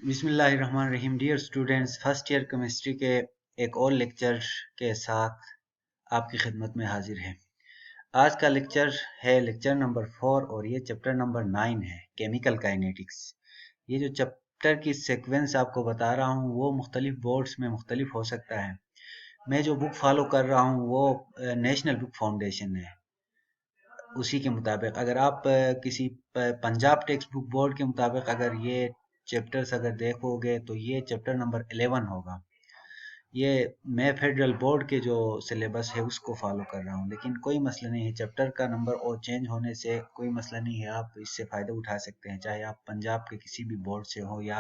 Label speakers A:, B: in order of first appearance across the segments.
A: बिस्मिल्लाहिर्रहमानिर्रहीम। Dear students, first year chemistry के एक और लेक्चर के साथ आपकी खिदमत में हाजिर है। आज का लेक्चर है लेक्चर नंबर 4 और ये चैप्टर नंबर 9 है, केमिकल काइनेटिक्स। ये जो चैप्टर की सीक्वेंस आपको बता रहा हूँ वो मुख्तलिफ बोर्ड्स में मुख्तलिफ हो सकता है। मैं जो बुक फॉलो कर रहा हूँ वो नेशनल बुक फाउंडेशन है। उसी के मुताबिक अगर आप किसी पंजाब टेक्स्ट बुक बोर्ड के मुताबिक अगर ये चैप्टर्स अगर देखोगे तो ये चैप्टर नंबर 11 होगा। ये मैं फेडरल बोर्ड के जो सिलेबस है उसको फॉलो कर रहा हूँ, लेकिन कोई मसला नहीं है। चैप्टर का नंबर और चेंज होने से कोई मसला नहीं है, आप इससे फ़ायदा उठा सकते हैं, चाहे आप पंजाब के किसी भी बोर्ड से हो या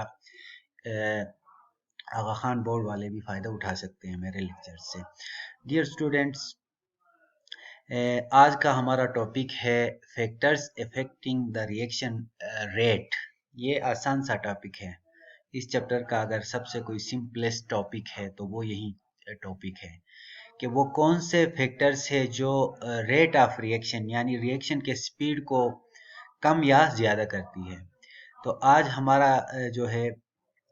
A: आगा खान बोर्ड वाले भी फ़ायदा उठा सकते हैं मेरे लेक्चर से। डियर स्टूडेंट्स, आज का हमारा टॉपिक है factors affecting the reaction rate. ये आसान सा टॉपिक है। इस चैप्टर का अगर सबसे कोई सिंपलेस्ट टॉपिक है तो वो यही टॉपिक है कि वो कौन से फैक्टर्स है जो रेट ऑफ रिएक्शन यानी रिएक्शन के स्पीड को कम या ज़्यादा करती है। तो आज हमारा जो है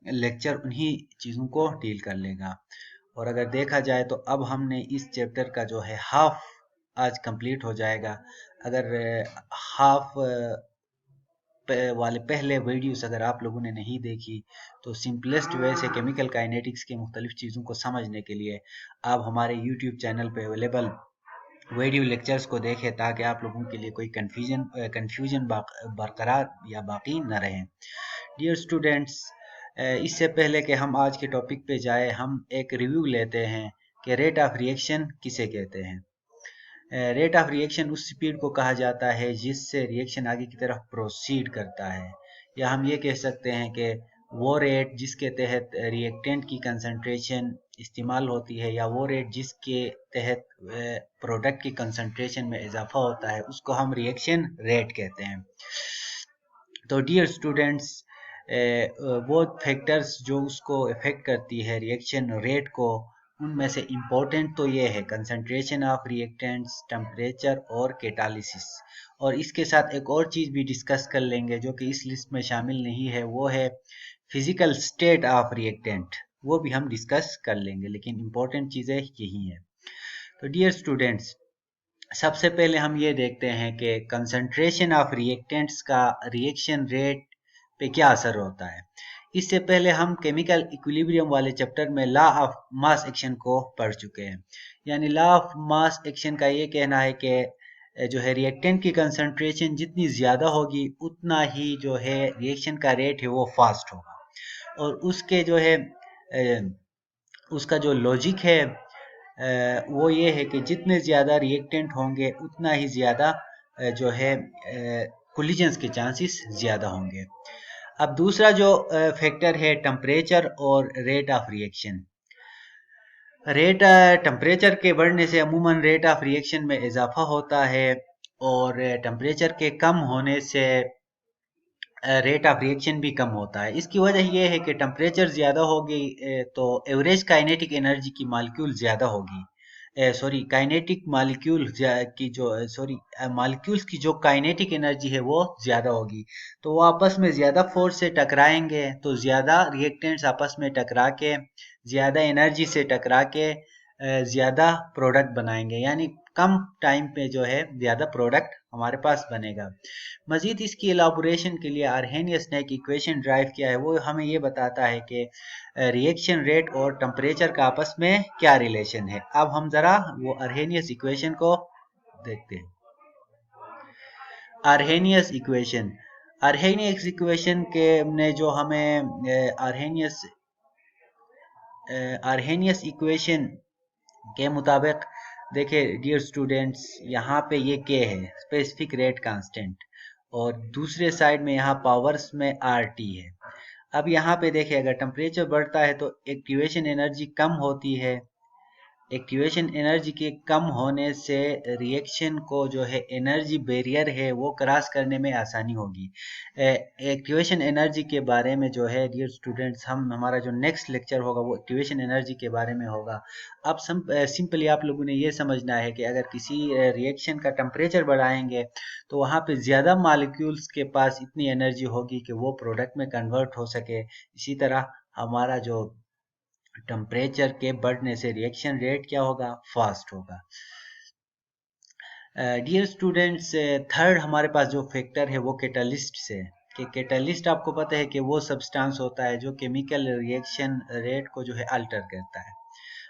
A: लेक्चर उन्हीं चीज़ों को डील कर लेगा। और अगर देखा जाए तो अब हमने इस चैप्टर का जो है हाफ आज कंप्लीट हो जाएगा। अगर हाफ वाले पहले वीडियोस अगर आप लोगों ने नहीं देखी तो सिंपलेस्ट वे से केमिकल काइनेटिक्स के मुख्तलिफ चीज़ों को समझने के लिए आप हमारे यूट्यूब चैनल पे अवेलेबल वीडियो लेक्चर्स को देखें, ताकि आप लोगों के लिए कोई कन्फ्यूजन बरकरार या बाकी न रहे। डियर स्टूडेंट्स, इससे पहले कि हम आज के टॉपिक पे जाए, हम एक रिव्यू लेते हैं कि रेट ऑफ रिएक्शन किसे कहते हैं। रेट ऑफ रिएक्शन उस स्पीड को कहा जाता है जिससे रिएक्शन आगे की तरफ प्रोसीड करता है, या हम ये कह सकते हैं कि वो रेट जिसके तहत रिएक्टेंट की कंसंट्रेशन इस्तेमाल होती है, या वो रेट जिसके तहत प्रोडक्ट की कंसंट्रेशन में इजाफा होता है, उसको हम रिएक्शन रेट कहते हैं। तो डियर स्टूडेंट्स, वो फैक्टर्स जो उसको इफेक्ट करती है रिएक्शन रेट को, उनमें से इम्पोर्टेंट तो ये है कंसंट्रेशन ऑफ रिएक्टेंट्स, टेम्परेचर और कैटालिसिस। और इसके साथ एक और चीज़ भी डिस्कस कर लेंगे जो कि इस लिस्ट में शामिल नहीं है, वो है फिजिकल स्टेट ऑफ रिएक्टेंट। वो भी हम डिस्कस कर लेंगे, लेकिन इम्पोर्टेंट चीज़ें यही हैं। तो डियर स्टूडेंट्स, सबसे पहले हम ये देखते हैं कि कंसंट्रेशन ऑफ रिएक्टेंट्स का रिएक्शन रेट पे क्या असर होता है। इससे पहले हम केमिकल इक्विलिब्रियम वाले चैप्टर में लॉ ऑफ मास एक्शन को पढ़ चुके हैं। यानी लॉ ऑफ मास एक्शन का ये कहना है कि जो है रिएक्टेंट की कंसंट्रेशन जितनी ज़्यादा होगी उतना ही जो है रिएक्शन का रेट है वो फास्ट होगा। और उसके जो है उसका जो लॉजिक है वो ये है कि जितने ज़्यादा रिएक्टेंट होंगे उतना ही ज़्यादा जो है कोलिजन्स के चांसेस ज़्यादा होंगे। अब दूसरा जो फैक्टर है टेम्परेचर और rate of reaction. Rate temperature के बढ़ने से अमूमन रेट ऑफ रिएक्शन में इजाफा होता है, और टेम्परेचर के कम होने से रेट ऑफ रिएक्शन भी कम होता है। इसकी वजह यह है कि टेम्परेचर ज़्यादा होगी तो एवरेज काइनेटिक एनर्जी की मालिक्यूल ज़्यादा होगी। सॉरी काइनेटिक मालिक्यूल की जो सॉरी मालिक्यूल्स की जो काइनेटिक एनर्जी है वो ज़्यादा होगी, तो वो आपस में ज़्यादा फोर्स से टकराएंगे, तो ज़्यादा रिएक्टेंट्स आपस में टकरा के ज़्यादा एनर्जी से टकरा के ज़्यादा प्रोडक्ट बनाएंगे, यानी कम टाइम पे जो है ज़्यादा प्रोडक्ट हमारे पास बनेगा। मजीद इसकी एलाबोरेशन के लिए आर्हेनियस ने एक इक्वेशन ड्राइव किया है, वो हमें ये बताता है कि रिएक्शन रेट और टेम्परेचर का आपस में क्या रिलेशन है। अब हम ज़रा वो आर्हेनियस इक्वेशन को देखते हैं। आर्हेनियस इक्वेशन, आर्हेनियस इक्वेशन के ने जो हमें आर्हेनियस इक्वेशन के मुताबिक देखिए डियर स्टूडेंट्स, यहाँ पे ये के है स्पेसिफिक रेट कांस्टेंट, और दूसरे साइड में यहाँ पावर्स में आर टी है। अब यहाँ पे देखिए अगर टेम्परेचर बढ़ता है तो एक्टिवेशन एनर्जी कम होती है, एक्टिवेशन एनर्जी के कम होने से रिएक्शन को जो है एनर्जी बैरियर है वो क्रॉस करने में आसानी होगी। एक्टिवेशन एनर्जी के बारे में जो है डियर स्टूडेंट्स, हमारा जो नेक्स्ट लेक्चर होगा वो एक्टिवेशन एनर्जी के बारे में होगा। अब सिंपली आप लोगों ने ये समझना है कि अगर किसी रिएक्शन का टेम्परेचर बढ़ाएंगे तो वहाँ पे ज़्यादा मॉलिक्यूल्स के पास इतनी एनर्जी होगी कि वो प्रोडक्ट में कन्वर्ट हो सके। इसी तरह हमारा जो टेम्परेचर के बढ़ने से रिएक्शन रेट क्या होगा, फास्ट होगा। डियर स्टूडेंट्स, थर्ड हमारे पास जो फैक्टर है वो कैटलिस्ट से, कि कैटलिस्ट आपको पता है कि वो सब्सटेंस होता है जो केमिकल रिएक्शन रेट को जो है अल्टर करता है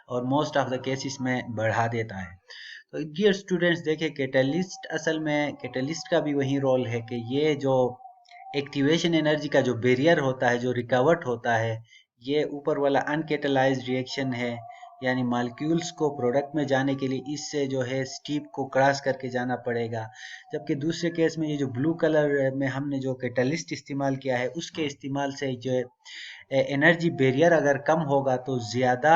A: और मोस्ट ऑफ द केसेस में बढ़ा देता है। तो डियर स्टूडेंट्स देखिए, कैटलिस्ट असल में कैटलिस्ट का भी वही रोल है कि ये जो एक्टिवेशन एनर्जी का जो बैरियर होता है, जो रिकवर्ड होता है, ये ऊपर वाला अनकेटलाइज्ड रिएक्शन है, यानी मॉलिक्यूल्स को प्रोडक्ट में जाने के लिए इससे जो है स्टीप को क्रॉस करके जाना पड़ेगा। जबकि दूसरे केस में ये जो ब्लू कलर में हमने जो कैटलिस्ट इस्तेमाल किया है उसके इस्तेमाल से जो एनर्जी बैरियर अगर कम होगा तो ज़्यादा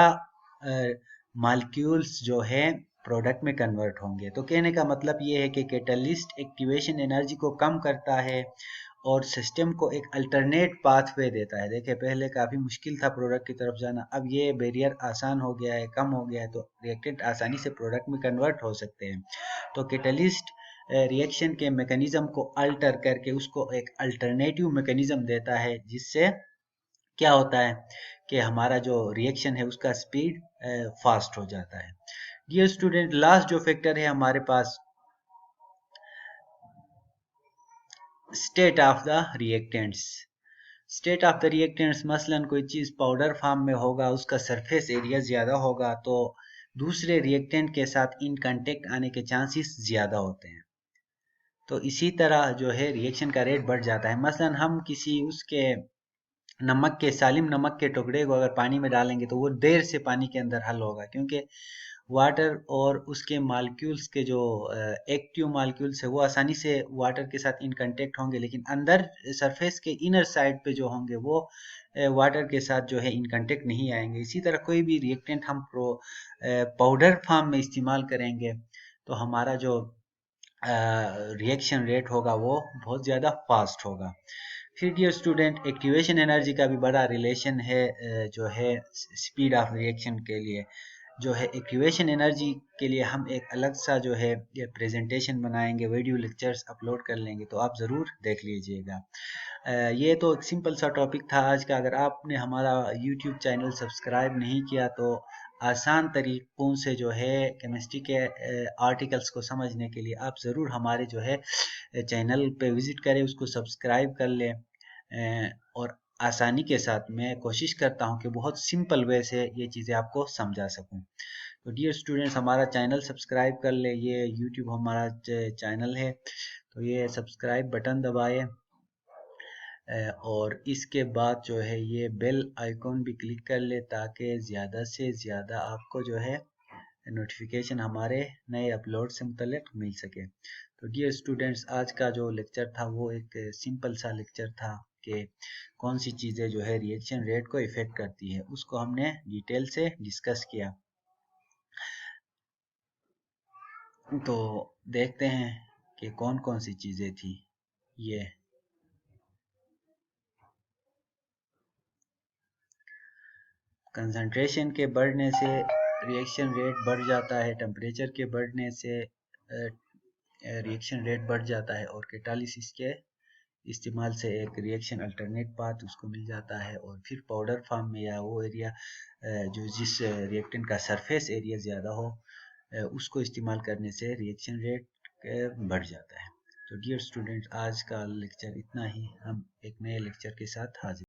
A: मॉलिक्यूल्स जो है प्रोडक्ट में कन्वर्ट होंगे। तो कहने का मतलब ये है कि कैटलिस्ट एक्टिवेशन एनर्जी को कम करता है और सिस्टम को एक अल्टरनेट पाथवे देता है। देखिए, पहले काफ़ी मुश्किल था प्रोडक्ट की तरफ जाना, अब ये बैरियर आसान हो गया है, कम हो गया है, तो रिएक्टेंट आसानी से प्रोडक्ट में कन्वर्ट हो सकते हैं। तो कैटलिस्ट रिएक्शन के मैकेनिज्म को अल्टर करके उसको एक अल्टरनेटिव मैकेनिज्म देता है, जिससे क्या होता है कि हमारा जो रिएक्शन है उसका स्पीड फास्ट हो जाता है। डियर स्टूडेंट, लास्ट जो फैक्टर है हमारे पास, state of the reactants. State of the reactants, मसलन कोई चीज़ पाउडर फॉर्म में होगा, उसका सरफेस एरिया ज़्यादा होगा तो दूसरे रिएक्टेंट के साथ इन कांटेक्ट आने के चांसेस ज़्यादा होते हैं। तो इसी तरह जो है रिएक्शन का रेट बढ़ जाता है। मसलन हम किसी उसके नमक के, सालिम नमक के टुकड़े को अगर पानी में डालेंगे तो वो देर से पानी के अंदर हल होगा, क्योंकि वाटर और उसके मालिक्यूल्स के जो एक्टिव मालिक्यूल्स है वो आसानी से वाटर के साथ इन कांटेक्ट होंगे, लेकिन अंदर सरफेस के इनर साइड पे जो होंगे वो वाटर के साथ जो है इन कांटेक्ट नहीं आएंगे। इसी तरह कोई भी रिएक्टेंट हम पाउडर फॉर्म में इस्तेमाल करेंगे तो हमारा जो रिएक्शन रेट होगा वो बहुत ज़्यादा फास्ट होगा। फिर डियर स्टूडेंट, एक्टिवेशन एनर्जी का भी बड़ा रिलेशन है जो है स्पीड ऑफ रिएक्शन के लिए। जो है एक्टिवेशन एनर्जी के लिए हम एक अलग सा जो है ये प्रेजेंटेशन बनाएंगे, वीडियो लेक्चर्स अपलोड कर लेंगे, तो आप ज़रूर देख लीजिएगा। ये तो एक सिंपल सा टॉपिक था आज का। अगर आपने हमारा यूट्यूब चैनल सब्सक्राइब नहीं किया तो आसान तरीकों से जो है केमिस्ट्री के आर्टिकल्स को समझने के लिए आप ज़रूर हमारे जो है चैनल पे विज़िट करें, उसको सब्सक्राइब कर लें। और आसानी के साथ मैं कोशिश करता हूँ कि बहुत सिंपल वे से ये चीज़ें आपको समझा सकूँ। तो डियर स्टूडेंट्स, हमारा चैनल सब्सक्राइब कर ले, ये यूट्यूब हमारा चैनल है, तो ये सब्सक्राइब बटन दबाएं और इसके बाद जो है ये बेल आइकॉन भी क्लिक कर ले, ताकि ज़्यादा से ज़्यादा आपको जो है नोटिफिकेशन हमारे नए अपलोड से मुतल्लिक मिल सके। तो डियर स्टूडेंट्स, आज का जो लेक्चर था वो एक सिंपल सा लेक्चर था कि कौन सी चीज़ें जो है रिएक्शन रेट को इफ़ेक्ट करती है, उसको हमने डिटेल से डिस्कस किया। तो देखते हैं कि कौन कौन सी चीज़ें थी। ये कंसंट्रेशन के बढ़ने से रिएक्शन रेट बढ़ जाता है, टेम्परेचर के बढ़ने से रिएक्शन रेट बढ़ जाता है, और कैटालिसिस के इस्तेमाल से एक रिएक्शन अल्टरनेट पाथ उसको मिल जाता है, और फिर पाउडर फॉर्म में या वो एरिया जो जिस रिएक्टेंट का सरफेस एरिया ज़्यादा हो उसको इस्तेमाल करने से रिएक्शन रेट बढ़ जाता है। तो डियर स्टूडेंट्स, आज का लेक्चर इतना ही। हम एक नए लेक्चर के साथ हाजिर